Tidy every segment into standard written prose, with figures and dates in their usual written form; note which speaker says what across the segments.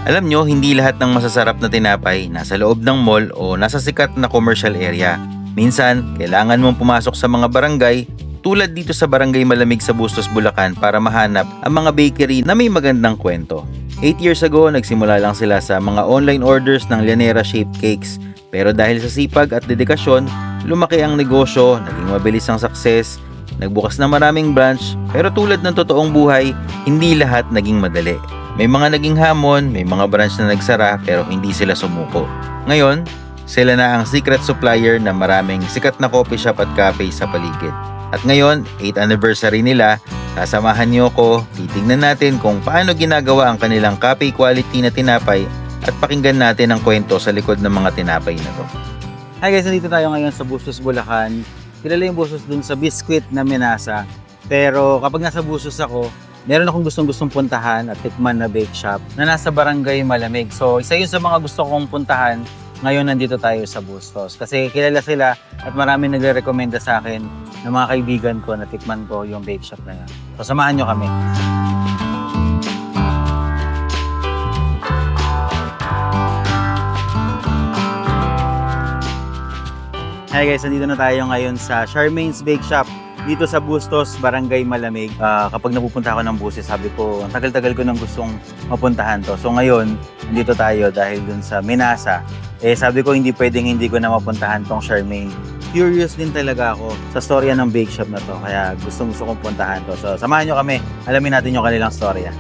Speaker 1: Alam nyo, hindi lahat ng masasarap na tinapay nasa loob ng mall o nasa sikat na commercial area. Minsan, kailangan mong pumasok sa mga barangay tulad dito sa Barangay Malamig sa Bustos, Bulacan para mahanap ang mga bakery na may magandang kwento. 8 years ago, nagsimula lang sila sa mga online orders ng Llanera shaped cakes. Pero dahil sa sipag at dedikasyon, lumaki ang negosyo, naging mabilis ang success, nagbukas na maraming branch, pero tulad ng totoong buhay, hindi lahat naging madali. May mga naging hamon, may mga branch na nagsara pero hindi sila sumuko. Ngayon, sila na ang secret supplier na maraming sikat na coffee shop at cafe sa paligid. At ngayon, 8th anniversary nila, sasamahan niyo ko, titingnan natin kung paano ginagawa ang kanilang cafe quality na tinapay at pakinggan natin ang kwento sa likod ng mga tinapay na to.
Speaker 2: Hi guys, nandito tayo ngayon sa Bustos, Bulacan. Kilala yung Bustos dun sa biscuit na Menasa. Pero kapag nasa Bustos ako, meron akong gustong puntahan at tikman na bake shop na nasa Barangay Malamig. So isa yun sa mga gusto kong puntahan. Ngayon nandito tayo sa Bustos. Kasi kilala sila at marami nagre-recommenda sa akin ng mga kaibigan ko na tikman ko yung bake shop na yan. So samahan nyo kami. Hi guys, nandito na tayo ngayon sa Charmaine's Bake Shop dito sa Bustos, Barangay Malamig. Kapag napupunta ako ng Bustos, sabi ko, tagal-tagal ko nang gustong mapuntahan to. So ngayon, nandito tayo dahil dun sa Menasa. Sabi ko, hindi pwedeng hindi ko na mapuntahan tong Charmaine. Curious din talaga ako sa storya ng bake shop na to. Kaya gusto kong puntahan to. So samahan nyo kami, alamin natin yung kanilang storya.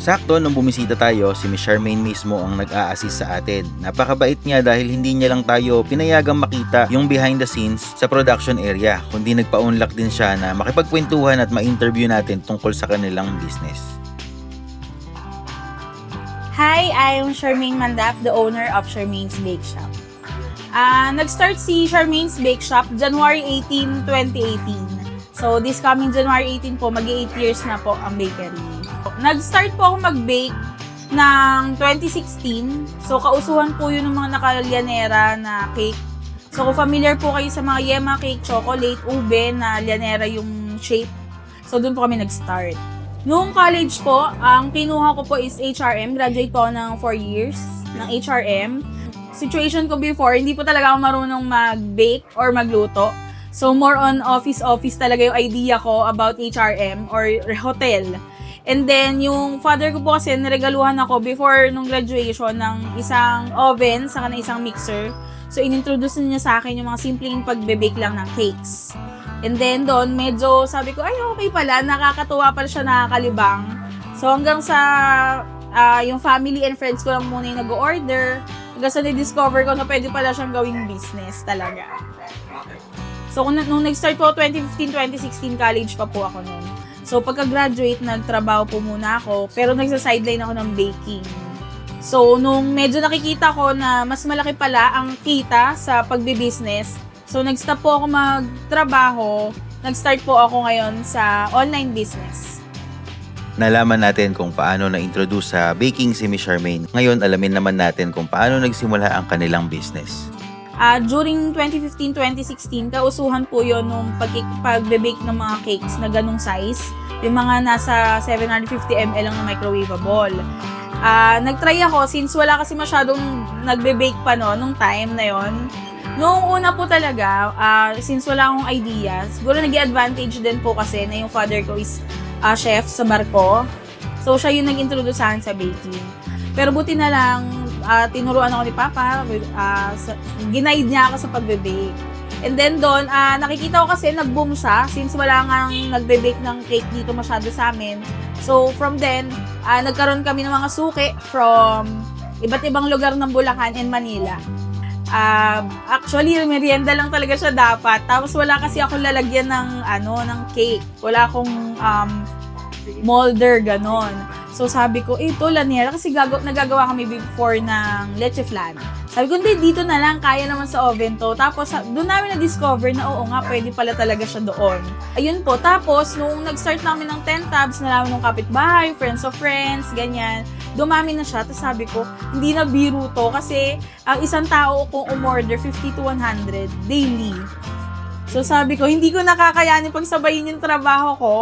Speaker 1: Sakto, nung bumisita tayo, si Miss Charmaine mismo ang nag-a-assist sa atin. Napakabait niya dahil hindi niya lang tayo pinayagang makita yung behind the scenes sa production area, kundi nagpa-unlock din siya na makipagkwentuhan at ma-interview natin tungkol sa kanilang business.
Speaker 3: Hi, I'm Charmaine Mandap, the owner of Charmaine's Bake Shop. Nag-start si Charmaine's Bake Shop January 18, 2018. So this coming January 18 po, mag-8 years na po ang bakery. Nag-start po ako mag-bake ng 2016. So, kausuhan po yun ng mga naka-Llanera na cake. So, kung familiar po kayo sa mga Yema cake, chocolate, ube na Llanera yung shape. So, doon po kami nag-start. Noong college po, ang kinuha ko po is HRM. Graduate po ako ng 4 years ng HRM. Situation ko before, hindi po talaga ako marunong mag-bake or magluto. So, more on office talaga yung idea ko about HRM or hotel. And then, yung father ko po kasi naregaluhan ako before nung graduation ng isang oven saka ng isang mixer. So, inintroduce niya sa akin yung mga simpleng pagbe-bake lang ng cakes. And then, doon, medyo sabi ko, ay, okay pala, nakakatuwa pala siya, nakakalibang. So, hanggang sa yung family and friends ko lang muna yung nag-order, hanggang sa na-discover ko na pwede pala siyang gawing business talaga. So, nung nag-start po 2015-2016, college pa po ako noon. So, pagka-graduate, nagtrabaho po muna ako, pero nagsa-sideline ako ng baking. So, nung medyo nakikita ko na mas malaki pala ang kita sa pagbe-business, so nag-stop po ako magtrabaho, nag-start po ako ngayon sa online business.
Speaker 1: Nalaman natin kung paano na-introduce sa baking si Miss Charmaine. Ngayon, alamin naman natin kung paano nagsimula ang kanilang business.
Speaker 3: During 2015-2016, kausuhan po yun nung pagbe-bake ng mga cakes na ganong size. Yung mga nasa 750 ml lang na microwavable. Nag-try ako since wala kasi masyadong nagbe-bake pa no, nung time na yon. Noong una po talaga, since wala akong idea, siguro nag-advantage din po kasi na yung father ko is chef sa barko. So, siya yung nag-introduce sa akin sa baking. Pero buti na lang, tinuruan ako ni Papa, ginaid niya ako sa pagbe-bake. And then doon, nakikita ko kasi nag-boom siya since wala nga nagbe-bake ng cake dito masyado sa amin. So from then, nagkaroon kami ng mga suki from iba't ibang lugar ng Bulacan and Manila. Actually, merienda lang talaga siya dapat. Tapos wala kasi akong lalagyan ng cake. Wala akong molder, ganon. So sabi ko, ito Llanera kasi nagagawa kami before ng leche flan. Sabi ko, hindi, dito na lang, kaya naman sa oven to. Tapos doon namin na-discover na oo nga, pwede pala talaga siya doon. Ayun po, tapos nung nag-start namin ng 10 tabs, nalaman ng kapitbahay, friends of friends, ganyan, dumami na siya. Tapos sabi ko, hindi na biro to kasi ang isang tao kung umorder 50 to 100 daily. So sabi ko, hindi ko nakakayanin pagsabayin yung trabaho ko.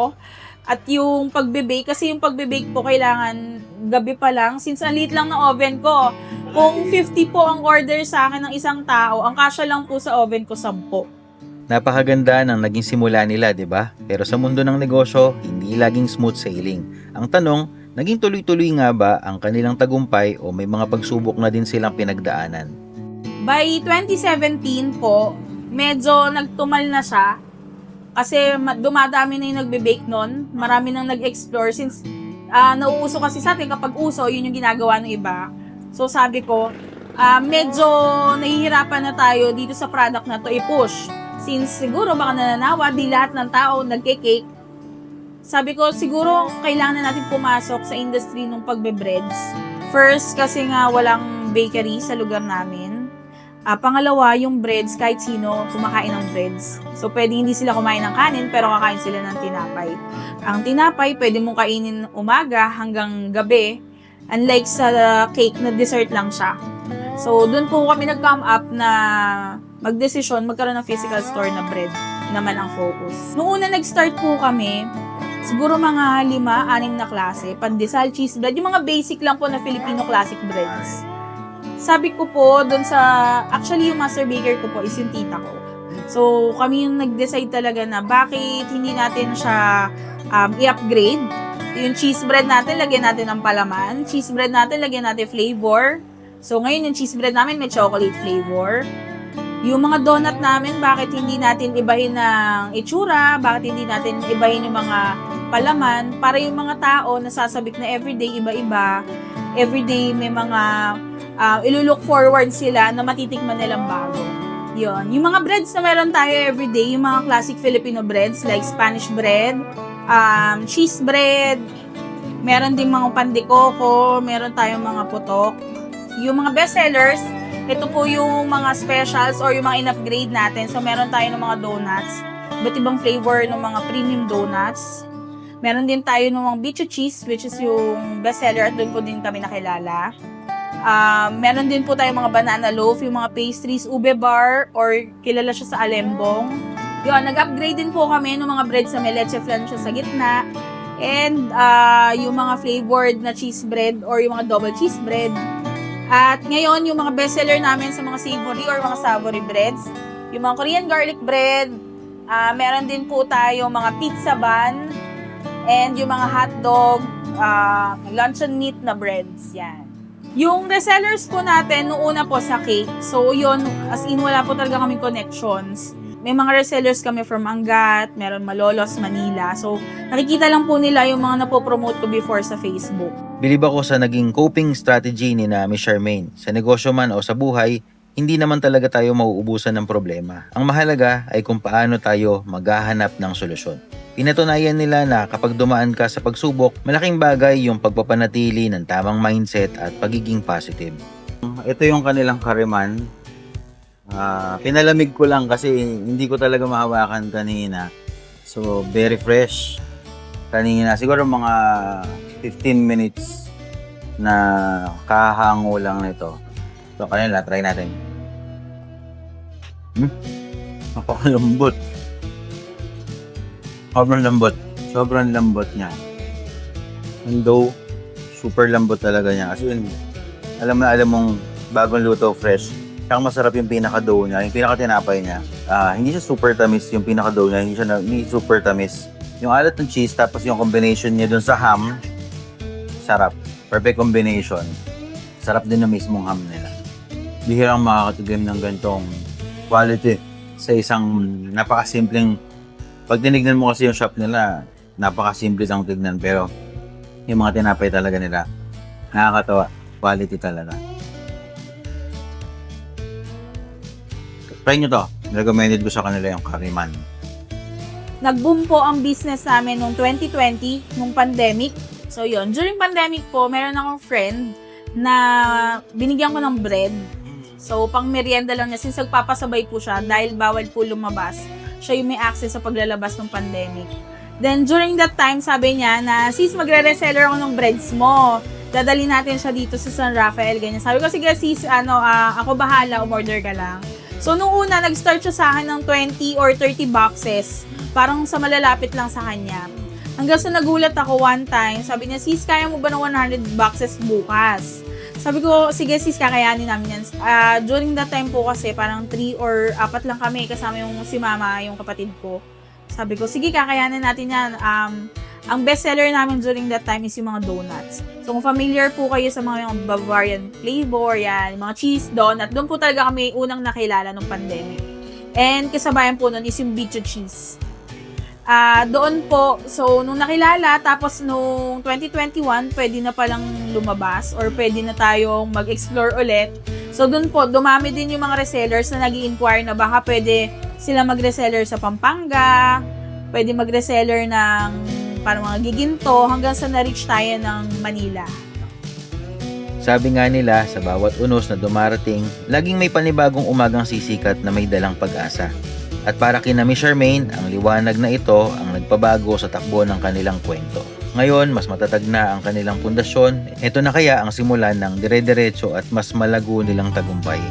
Speaker 3: At yung pagbe-bake, kasi yung pagbe-bake po kailangan gabi pa lang. Since ang liit lang ng oven ko, kung 50 po ang order sa akin ng isang tao, ang kasya lang po sa oven ko 10.
Speaker 1: Napakaganda ng naging simula nila, di ba? Pero sa mundo ng negosyo, hindi laging smooth sailing. Ang tanong, naging tuloy-tuloy nga ba ang kanilang tagumpay o may mga pagsubok na din silang pinagdaanan?
Speaker 3: By 2017 po, medyo nagtumal na siya. Kasi dumadami na yung nagbe-bake nun. Marami nang nag-explore since nauuso kasi sa atin kapag uso, yun yung ginagawa ng iba. So sabi ko, medyo nahihirapan na tayo dito sa product na to i-push. Since siguro baka nananawa, di lahat ng tao nagke-cake. Sabi ko, siguro kailangan na natin pumasok sa industry ng pagbe-breads. First, kasi nga walang bakery sa lugar namin. Pangalawa, yung breads, kahit sino kumakain ng breads. So, pwede hindi sila kumain ng kanin, pero kakain sila ng tinapay. Ang tinapay, pwede mong kainin umaga hanggang gabi. Unlike sa cake na dessert lang siya. So, dun po kami nag-come up na magdesisyon, magkaroon ng physical store na bread naman ang focus. Noong una nag-start po kami, siguro mga 5-6 na klase, pandesal, cheese bread, yung mga basic lang po na Filipino classic breads. Sabi ko po, actually yung master baker ko po is yung tita ko. So, kami yung nag-decide talaga na bakit hindi natin siya i-upgrade. Yung cheese bread natin, lagyan natin ng palaman. Cheese bread natin, lagyan natin flavor. So, ngayon yung cheese bread namin may chocolate flavor. Yung mga donut namin, bakit hindi natin ibahin ng itsura? Bakit hindi natin ibahin yung mga palaman? Para yung mga tao nasasabik na everyday, iba-iba. Everyday may mga ilulook forward sila na matitikman nilang bago. Yun. Yung mga breads na meron tayo everyday, yung mga classic Filipino breads like Spanish bread, cheese bread, meron ding mga pandikoko, meron tayong mga putok. Yung mga best sellers, ito po yung mga specials or yung mga in-upgrade natin. So, meron tayo ng mga donuts, iba't ibang flavor ng mga premium donuts. Meron din tayo ng mga bicho cheese, which is yung best seller at doon po din kami nakilala. Meron din po tayong mga banana loaf, yung mga pastries, ube bar, or kilala siya sa alembong. Yun, nag-upgrade din po kami ng mga breads na may leche flan siya sa gitna. And yung mga flavored na cheese bread or yung mga double cheese bread. At ngayon, yung mga bestseller namin sa mga savory or mga savory breads, yung mga Korean garlic bread, meron din po tayo mga pizza bun, and yung mga hotdog, luncheon meat na breads, yan. Yung resellers po natin, noong una po sa cake, so yun, as in wala po talaga kaming connections. May mga resellers kami from Angat, meron Malolos, Manila. So, nakikita lang po nila yung mga napopromote ko before sa Facebook.
Speaker 1: Bilib ako sa naging coping strategy ni na Miss Charmaine. Sa negosyo man o sa buhay, hindi naman talaga tayo mauubusan ng problema. Ang mahalaga ay kung paano tayo maghahanap ng solusyon. Pinatunayan nila na kapag dumaan ka sa pagsubok, malaking bagay yung pagpapanatili ng tamang mindset at pagiging positive.
Speaker 2: Ito yung kanilang kariman. Pinalamig ko lang kasi hindi ko talaga mahawakan kanina. So, very fresh. Kanina, siguro mga 15 minutes na kahango lang nito. So, kanila, try natin. Napakalambot. Sobrang lambot niya. And though, super lambot talaga niya. Kasi yun, alam mong bagong luto, fresh. Siyang masarap yung pinaka-dough niya, yung pinaka-tinapay niya. Hindi siya super tamis yung pinaka-dough niya, hindi super tamis. Yung alat ng cheese, tapos yung combination niya dun sa ham, sarap. Perfect combination. Sarap din na mismong ham nila. Bihirang makakatigim ng ganitong quality sa isang napakasimpleng. Pag tinignan mo kasi yung shop nila, napakasimple lang tignan, pero yung mga tinapay talaga nila, nakakatawa. Quality talaga. Try nyo to. Recommended ko sa kanila yung kariman.
Speaker 3: Nag-boom po ang business namin noong 2020, nung pandemic. So yun, during pandemic po, meron akong friend na binigyan ko ng bread. So pang merienda lang niya, since nagpapasabay po siya dahil bawal po lumabas. Siya yung may access sa paglalabas ng pandemic. Then during that time, sabi niya na, sis, magre-reseller ako ng breads mo. Dadali natin siya dito sa San Rafael, ganyan. Sabi ko, sige sis, ako bahala, umorder ka lang. So, nung una, nag-start siya sa akin ng 20 or 30 boxes. Parang sa malalapit lang sa kanya. Hanggang sa nagulat ako one time, sabi niya, sis, kaya mo ba ng 100 boxes bukas? Sabi ko, sige sis, kakayanin namin yan. During that time po kasi, parang 3 or 4 lang kami, kasama yung si mama, yung kapatid ko. Sabi ko, sige, kakayanin natin yan. Ang best seller namin during that time is yung mga donuts. So, kung familiar po kayo sa mga yung Bavarian flavor, yan, yung mga cheese donut, doon po talaga kami unang nakilala nung pandemic. And kasabayan po nun is yung bicho cheese. Doon po, so, nung nakilala, tapos nung 2021, pwede na palang lumabas or pwede na tayong mag-explore ulit. So, doon po, dumami din yung mga resellers na nag-i-inquire na baka pwede sila mag-reseller sa Pampanga, pwede mag-reseller ng parang mga giginto hanggang sa na-reach tayo ng Manila.
Speaker 1: Sabi nga nila, sa bawat unos na dumarating, laging may panibagong umagang sisikat na may dalang pag-asa. At para kina Miss Charmaine, ang liwanag na ito ang nagpabago sa takbo ng kanilang kwento. Ngayon, mas matatag na ang kanilang pundasyon. Ito na kaya ang simulan ng dire-diretso at mas malago nilang tagumpay.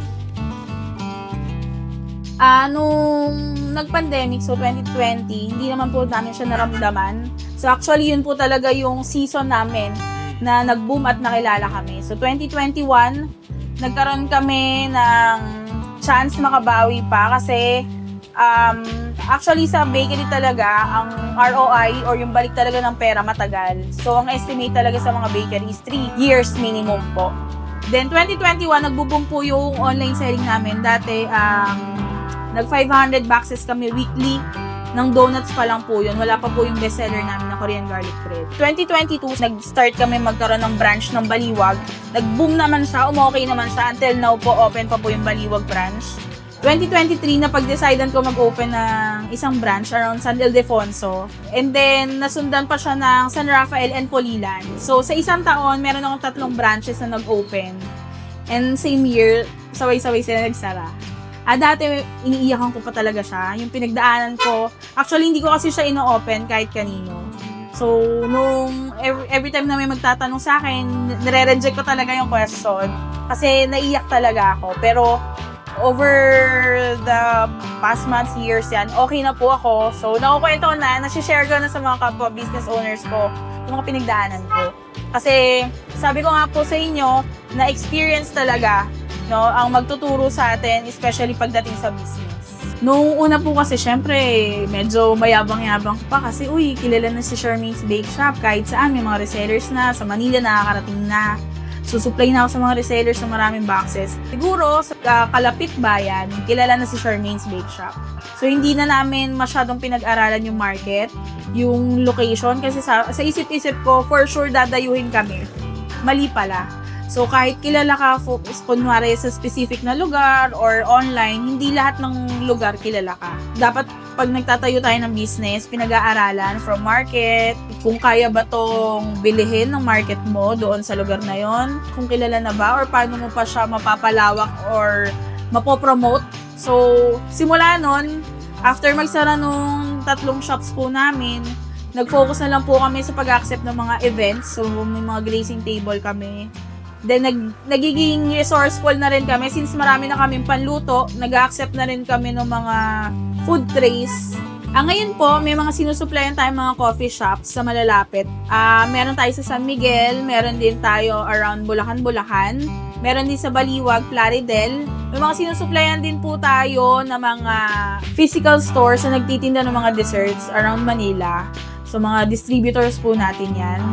Speaker 3: Nung nag-pandemic, so 2020, hindi naman po namin siya naramdaman. So actually, yun po talaga yung season namin na nag-boom at nakilala kami. So 2021, nagkaroon kami ng chance makabawi pa kasi actually sa bakery talaga, ang ROI or yung balik talaga ng pera matagal. So ang estimate talaga sa mga bakery is 3 years minimum po. Then 2021, nagbo-boom po yung online selling namin. Dati, nag 500 boxes kami weekly. Ng donuts pa lang po yun. Wala pa po yung bestseller namin na Korean garlic bread. 2022, nag-start kami magkaroon ng branch ng Baliwag. Nag-boom naman siya, umokay naman siya. Until now po, open pa po yung Baliwag branch. 2023, napag-decidean ko mag-open ng isang branch around San Ildefonso. And then, nasundan pa siya ng San Rafael and Polilan. So, sa isang taon, meron akong 3 branches na nag-open. And same year, sabay-sabay sila nagsara. Dati, iniiyakan ko pa talaga siya. Yung pinagdaanan ko, actually, hindi ko kasi siya ino-open kahit kanino. So, nung every time na may magtatanong sa akin, nire-reject ko talaga yung question. Kasi naiiyak talaga ako. Pero, over the past months, years yan, okay na po ako. So, nakukwento ko na, nasi-share ko na sa mga kapwa business owners ko yung mga pinagdaanan ko. Kasi, sabi ko nga po sa inyo, na-experience talaga, no, ang magtuturo sa atin, especially pagdating sa business. Nung una po kasi, syempre, medyo mayabang-yabang pa kasi, kilala na si Charmaine's Bake Shop. Kahit saan, may mga resellers na. Sa Manila, nakakarating na. Susupply na ako sa mga resellers sa maraming boxes. Siguro, sa kalapit bayan, kilala na si Charmaine's Bake Shop. So, hindi na namin masyadong pinag-aralan yung market, yung location. Kasi sa isip-isip ko, for sure, dadayuhin kami. Mali pala. So, kahit kilala ka, kunwari sa specific na lugar or online, hindi lahat ng lugar kilala ka. Dapat, pag nagtatayo tayo ng business, pinag-aaralan from market, kung kaya ba tong bilihin ng market mo doon sa lugar na yon, kung kilala na ba, or paano mo pa siya mapapalawak or mapopromote. So, simula nun, after magsara nung 3 shops po namin, nag-focus na lang po kami sa pag-accept ng mga events. So, may mga grazing table kami. Then, nagiging resourceful na rin kami since marami na kaming panluto. Nag-accept na rin kami ng mga food trays. Ngayon po, may mga sinusupplyan tayong mga coffee shops sa malalapit. Meron tayo sa San Miguel, meron din tayo around Bulacan, meron din sa Baliwag, Plaridel. May mga sinusupplyan din po tayo ng mga physical stores na nagtitinda ng mga desserts around Manila. So, mga distributors po natin yan.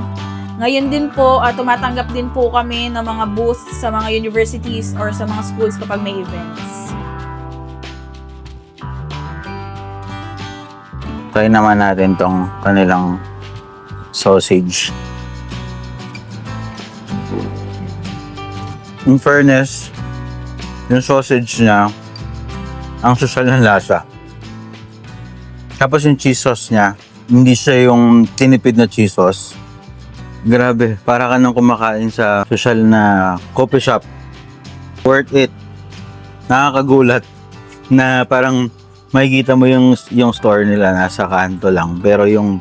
Speaker 3: Ngayon din po, tumatanggap din po kami ng mga booths sa mga universities or sa mga schools kapag may events.
Speaker 2: Try naman natin tong kanilang sausage. In fairness, yung sausage niya, ang sosyal na lasa. Tapos yung cheese sauce niya, hindi siya yung tinipid na cheese sauce. Grabe, para ka nang kumakain sa social na coffee shop. Worth it. Nakakagulat na parang makikita mo yung store nila nasa kanto lang. Pero yung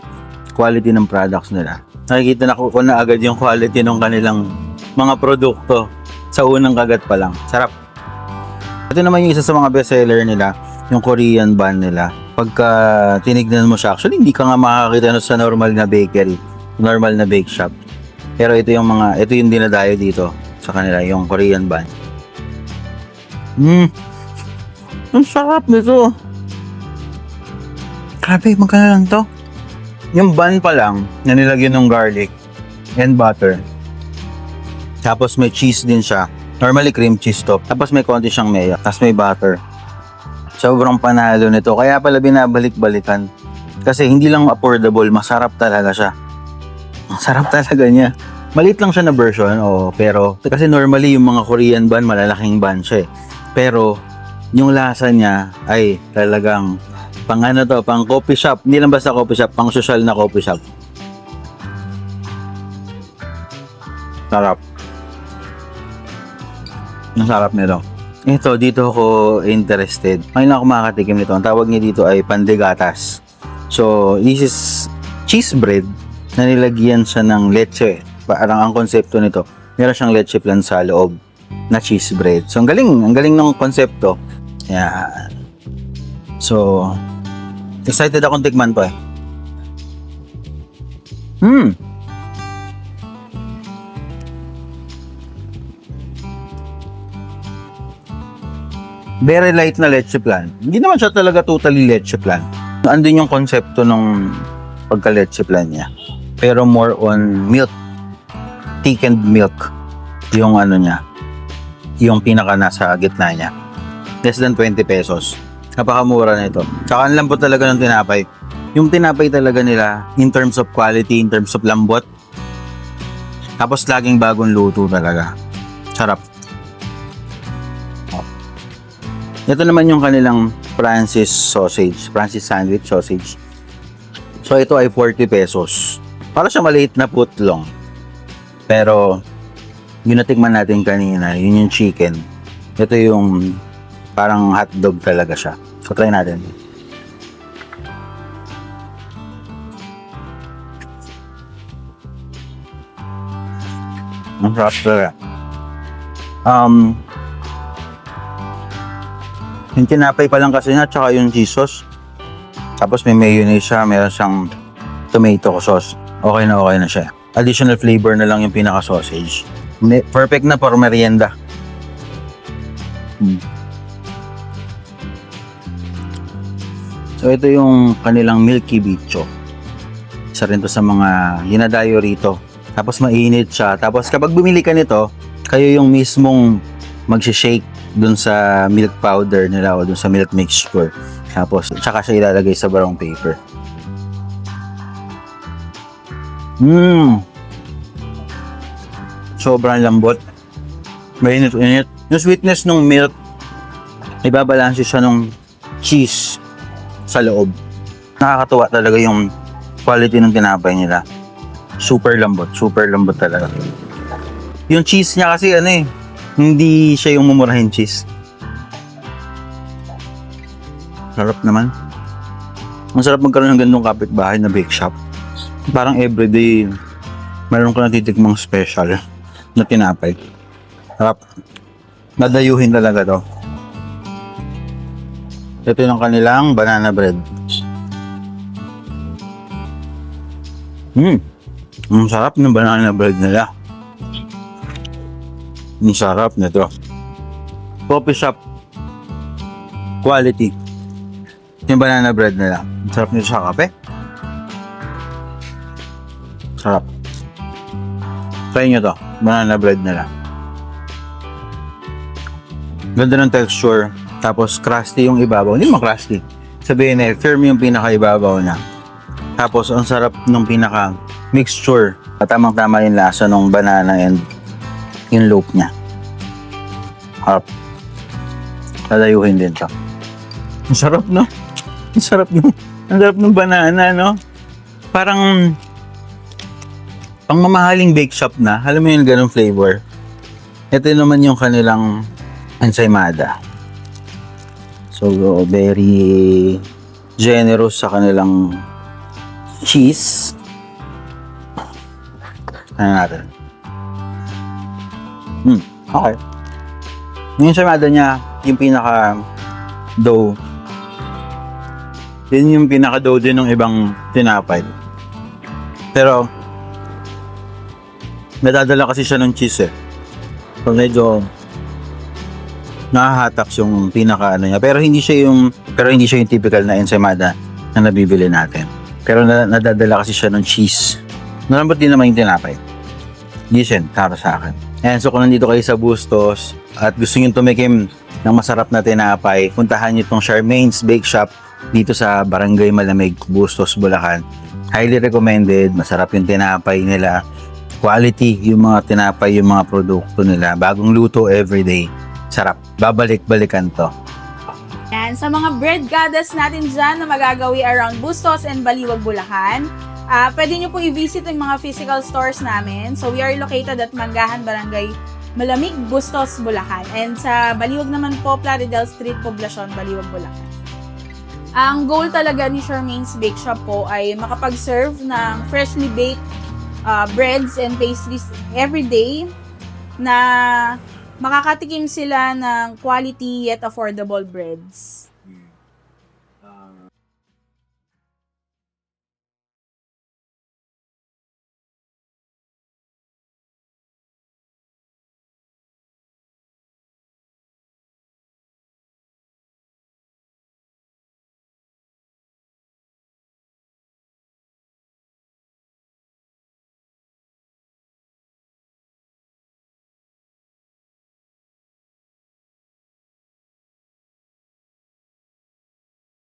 Speaker 2: quality ng products nila, nakikita na ko na agad yung quality ng kanilang mga produkto sa unang kagat pa lang. Sarap. Ito naman yung isa sa mga bestseller nila, yung Korean bun nila. pagka tinignan mo siya, actually hindi ka nga makakita nun sa normal na bakery, normal na bake shop. Pero ito yung dinadayo dito sa kanila, yung Korean bun. Ang sarap nito. Grabe, magkano lang to? Yung bun pa lang, na nilagyan ng garlic and butter. Tapos may cheese din siya. Normally cream cheese to. Tapos may konti siyang mayo. Tapos may butter. Sobrang panalo nito. Kaya pala binabalik-balikan. Kasi hindi lang affordable, masarap talaga siya. Masarap talaga niya. Maliit lang siya na version, pero kasi normally yung mga Korean bun, malalaking bun siya eh. Pero yung lasa niya ay talagang pang coffee shop. Hindi lang basta coffee shop, pang social na coffee shop. Sarap. Ang sarap nito. Ito, dito ako interested. Ngayon ako makakatikim nito. Ang tawag niya dito ay pandegatas. So, this is cheese bread na nilagyan siya ng leche. Parang ang konsepto nito, meron siyang leche plan sa loob na cheese bread. So, ang galing ng konsepto. Yan. So, excited akong tikman to eh. Very light na leche plan. Hindi naman siya talaga totally leche plan. Andun yung konsepto ng pagka-leche plan niya. Pero more on milk. Thickened milk. Yung niya. Yung pinaka nasa gitna niya. Less than 20 pesos. Napakamura na ito. Tsaka ang lambot talaga ng tinapay. Yung tinapay talaga nila, in terms of quality, in terms of lambot. Tapos laging bagong luto talaga. Sarap. Ito naman yung kanilang Francis sandwich sausage. So ito ay 40 pesos. Para siya maliit na putlong. Pero yung natikman natin kanina, yun yung chicken. Ito yung parang hotdog talaga siya. So try natin. Ang sarap talaga. Yung tinapay pa lang kasi niya, tsaka yung cheese sauce. Tapos may mayonnaise siya, meron siyang tomato sauce. Okay na siya. Additional flavor na lang yung pinaka-sausage. Perfect na for merienda. So ito yung kanilang milky bicho. Isa rin to sa mga hinadayo rito. Tapos mainit siya. Tapos kapag bumili ka nito, kayo yung mismong magsishake dun sa milk powder nila o dun sa milk mixture. Tapos tsaka siya ilalagay sa brown paper. Sobrang lambot. Mainit-init. Yung sweetness ng milk, ibabalanse siya ng cheese sa loob. Nakakatuwa talaga yung quality ng tinapay nila. Super lambot talaga. Yung cheese niya kasi hindi siya yung mumurahin cheese. Sarap naman. Ang sarap magkaroon ng ganung kapitbahay na bake shop. Parang everyday, meron ka natitikmang special na tinapay. Sarap. Nadayuhin talaga to. Ito yung kanilang banana bread. Ang sarap ng banana bread nila. Ang sarap nito. Coffee shop quality. Yung banana bread nila. Ang sarap nito sa kape. Sarap. Try nyo to. Banana bread nila. Ganda ng texture. Tapos crusty yung ibabaw. Hindi naman crusty. Sabihin firm yung pinaka-ibabaw na. Tapos ang sarap ng pinaka-mixture. Tamang-tama yung lasa ng banana and yung loaf niya. Harap. Dadayuhin din siya. Ang sarap, no? Ang sarap ng banana, no? Parang pang mamahaling bake shop na. Alam mo yung ganong flavor. Ito naman yung kanilang ensaymada. So, very generous sa kanilang cheese. Ano natin? Okay. Yung ensaymada niya, yung pinaka dough, Yun yung pinaka-dough din ng ibang tinapay. Pero, nadadala kasi siya ng cheese eh. So, medyo nakahatax yung pinaka ano niya. Pero hindi siya yung typical na ensaymada na nabibili natin. Pero nadadala kasi siya ng cheese. Malambot din naman yung tinapay. Decent, para sa akin. And so kung nandito kayo sa Bustos at gusto nyo tumikim ng masarap na tinapay, puntahan nyo itong Charmaine's Bake Shop dito sa Barangay Malamig, Bustos, Bulacan. Highly recommended. Masarap yung tinapay nila. Quality yung mga tinapay, yung mga produkto nila. Bagong luto everyday. Sarap. Babalik-balikan to.
Speaker 3: Yan, sa mga bread goddess natin dyan na magagawi around Bustos and Baliwag, Bulacan, pwede nyo po i-visit yung mga physical stores namin. So, we are located at Manggahan, Barangay Malamig, Bustos, Bulacan. And sa Baliwag naman po, Plaridel Street, Poblacion, Baliwag, Bulacan. Ang goal talaga ni Charmaine's Bake Shop po ay makapag-serve ng freshly baked breads and pastries every day na makakatikim sila ng quality yet affordable breads.